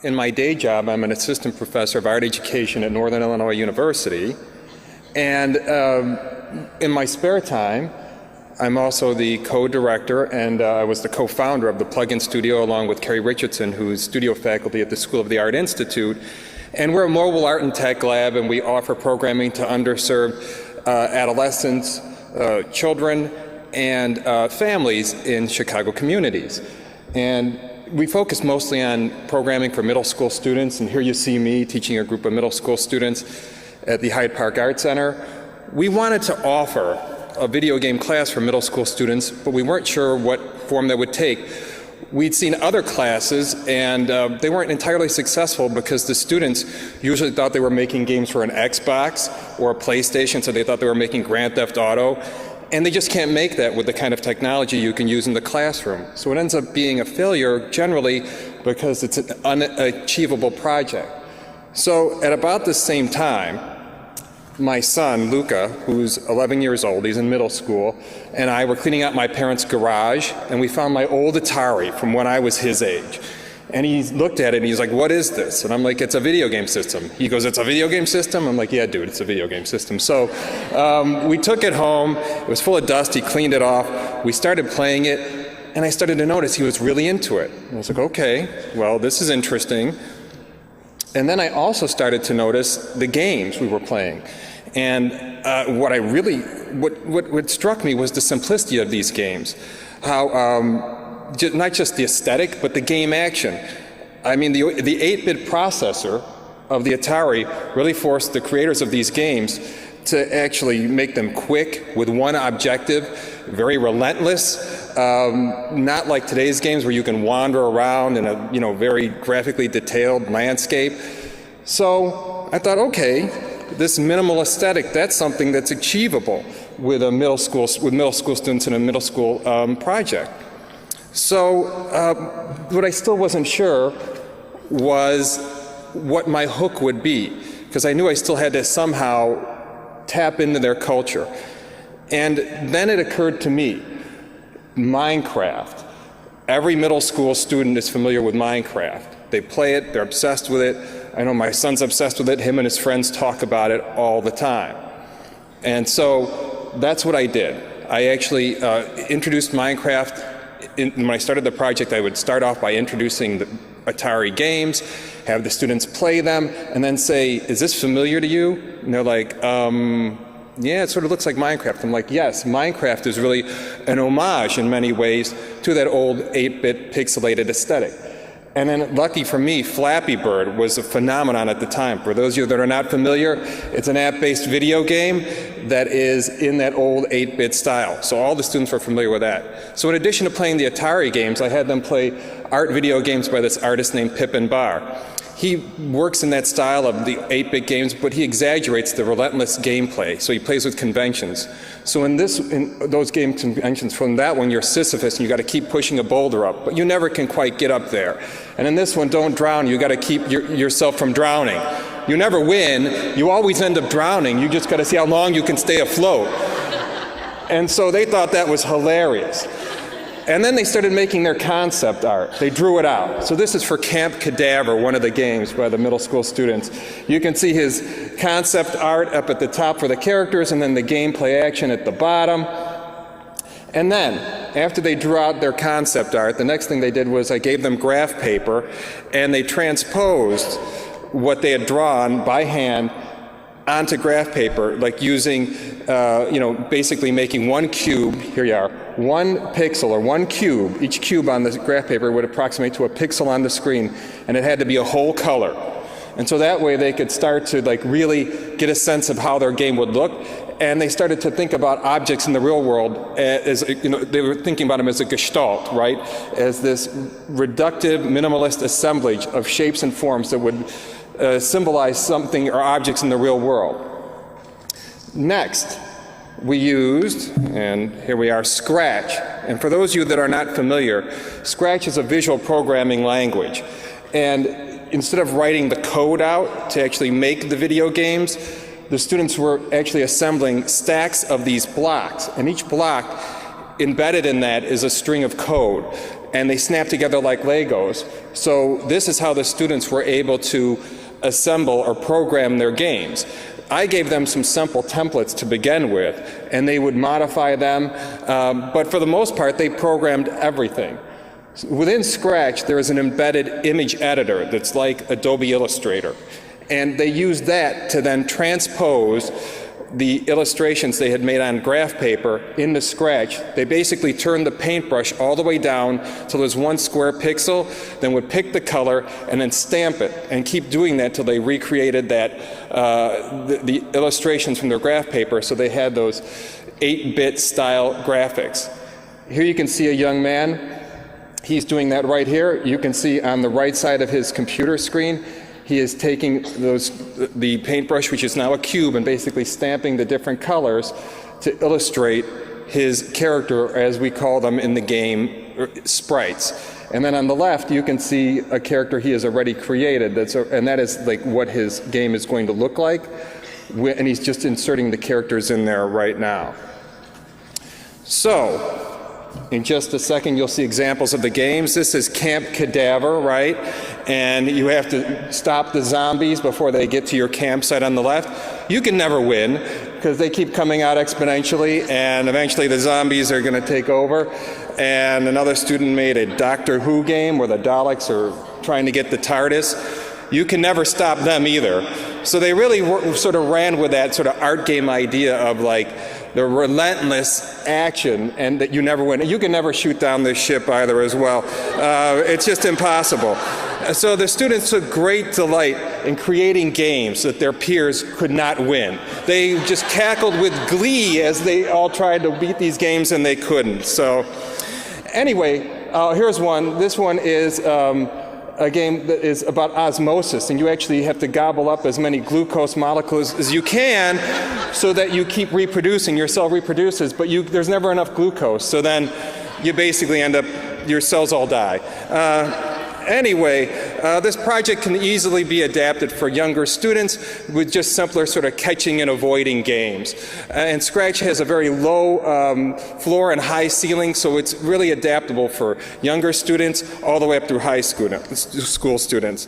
In my day job, I'm an assistant professor of art education at Northern Illinois University, and in my spare time, I'm also the co-director, and I was the co-founder of the Plug-in Studio along with Carrie Richardson, who's studio faculty at the School of the Art Institute. And we're a mobile art and tech lab, and we offer programming to underserved adolescents, children, and families in Chicago communities. And we focus mostly on programming for middle school students, and here you see me teaching a group of middle school students at the Hyde Park Art Center. We wanted to offer a video game class for middle school students, but we weren't sure what form that would take. We'd seen other classes, and they weren't entirely successful because the students usually thought they were making games for an Xbox or a PlayStation, so they thought they were making Grand Theft Auto. And they just can't make that with the kind of technology you can use in the classroom. So it ends up being a failure generally because it's an unachievable project. So at about the same time, my son, Luca, who's 11 years old, he's in middle school, and I were cleaning out my parents' garage, and we found my old Atari from when I was his age. And he looked at it and he's like, "What is this?" And I'm like, "It's a video game system." He goes, "It's a video game system?" I'm like, "Yeah, dude, it's a video game system." So we took it home. It was full of dust. He cleaned it off. We started playing it, and I started to notice he was really into it. And I was like, "Okay, well, this is interesting." And then I also started to notice the games we were playing. And what struck me was the simplicity of these games. How not just the aesthetic, but the game action. I mean, the 8-bit processor of the Atari really forced the creators of these games to actually make them quick with one objective, very relentless, not like today's games where you can wander around in a very graphically detailed landscape. So I thought, okay, this minimal aesthetic, that's something that's achievable with middle school students in a middle school project. So what I still wasn't sure was what my hook would be, because I knew I still had to somehow tap into their culture. And then it occurred to me, Minecraft. Every middle school student is familiar with Minecraft. They play it, they're obsessed with it. I know my son's obsessed with it. Him and his friends talk about it all the time. And so that's what I did. I actually introduced Minecraft. When I started the project, I would start off by introducing the Atari games, have the students play them, and then say, "Is this familiar to you?" And they're like, "Yeah, it sort of looks like Minecraft." I'm like, "Yes, Minecraft is really an homage in many ways to that old 8-bit pixelated aesthetic." And then, lucky for me, Flappy Bird was a phenomenon at the time. For those of you that are not familiar, it's an app-based video game that is in that old 8-bit style. So all the students were familiar with that. So in addition to playing the Atari games, I had them play art video games by this artist named Pippin Barr. He works in that style of the 8-bit games, but he exaggerates the relentless gameplay. So he plays with conventions. So in those game conventions, from that one, you're Sisyphus, and you got to keep pushing a boulder up, but you never can quite get up there. And in this one, don't drown. You got to keep yourself from drowning. You never win. You always end up drowning. You just got to see how long you can stay afloat. And so they thought that was hilarious. And then they started making their concept art. They drew it out. So this is for Camp Cadaver, one of the games by the middle school students. You can see his concept art up at the top for the characters, and then the gameplay action at the bottom. And then, after they drew out their concept art, the next thing they did was I gave them graph paper, and they transposed what they had drawn by hand onto graph paper, like using, basically making one cube, here you are, one pixel or one cube, each cube on the graph paper would approximate to a pixel on the screen, and it had to be a whole color. And so that way they could start to really get a sense of how their game would look, and they started to think about objects in the real world as, they were thinking about them as a gestalt, right? As this reductive, minimalist assemblage of shapes and forms that would symbolize something or objects in the real world. Next, we used, and here we are, Scratch. And for those of you that are not familiar, Scratch is a visual programming language. And instead of writing the code out to actually make the video games, the students were actually assembling stacks of these blocks. And each block embedded in that is a string of code. And they snap together like Legos So this is how the students were able to assemble or program their games. I gave them some simple templates to begin with, and they would modify them, but for the most part they programmed everything. Within Scratch there is an embedded image editor that's like Adobe Illustrator, and they used that to then transpose the illustrations they had made on graph paper into Scratch. They basically turned the paintbrush all the way down till there's one square pixel, then would pick the color and then stamp it, and keep doing that till they recreated that the illustrations from their graph paper, so they had those 8-bit style graphics. Here you can see a young man. He's doing that right here. You can see on the right side of his computer screen, he is taking the paintbrush, which is now a cube, and basically stamping the different colors to illustrate his character, as we call them in the game, sprites. And then on the left, you can see a character he has already created, and that is like what his game is going to look like, and he's just inserting the characters in there right now. So, in just a second, you'll see examples of the games. This is Camp Cadaver, right? And you have to stop the zombies before they get to your campsite on the left. You can never win, because they keep coming out exponentially, and eventually the zombies are going to take over. And another student made a Doctor Who game where the Daleks are trying to get the TARDIS. You can never stop them either. So they really sort of ran with that sort of art game idea of like the relentless action, and that you never win. You can never shoot down this ship either as well. It's just impossible. So the students took great delight in creating games that their peers could not win. They just cackled with glee as they all tried to beat these games and they couldn't. So anyway, here's one. This one is a game that is about osmosis, and you actually have to gobble up as many glucose molecules as you can so that you keep reproducing. Your cell reproduces, but there's never enough glucose, so then you basically end up, your cells all die. Anyway, this project can easily be adapted for younger students with just simpler sort of catching and avoiding games. And Scratch has a very low floor and high ceiling, so it's really adaptable for younger students all the way up through high school students.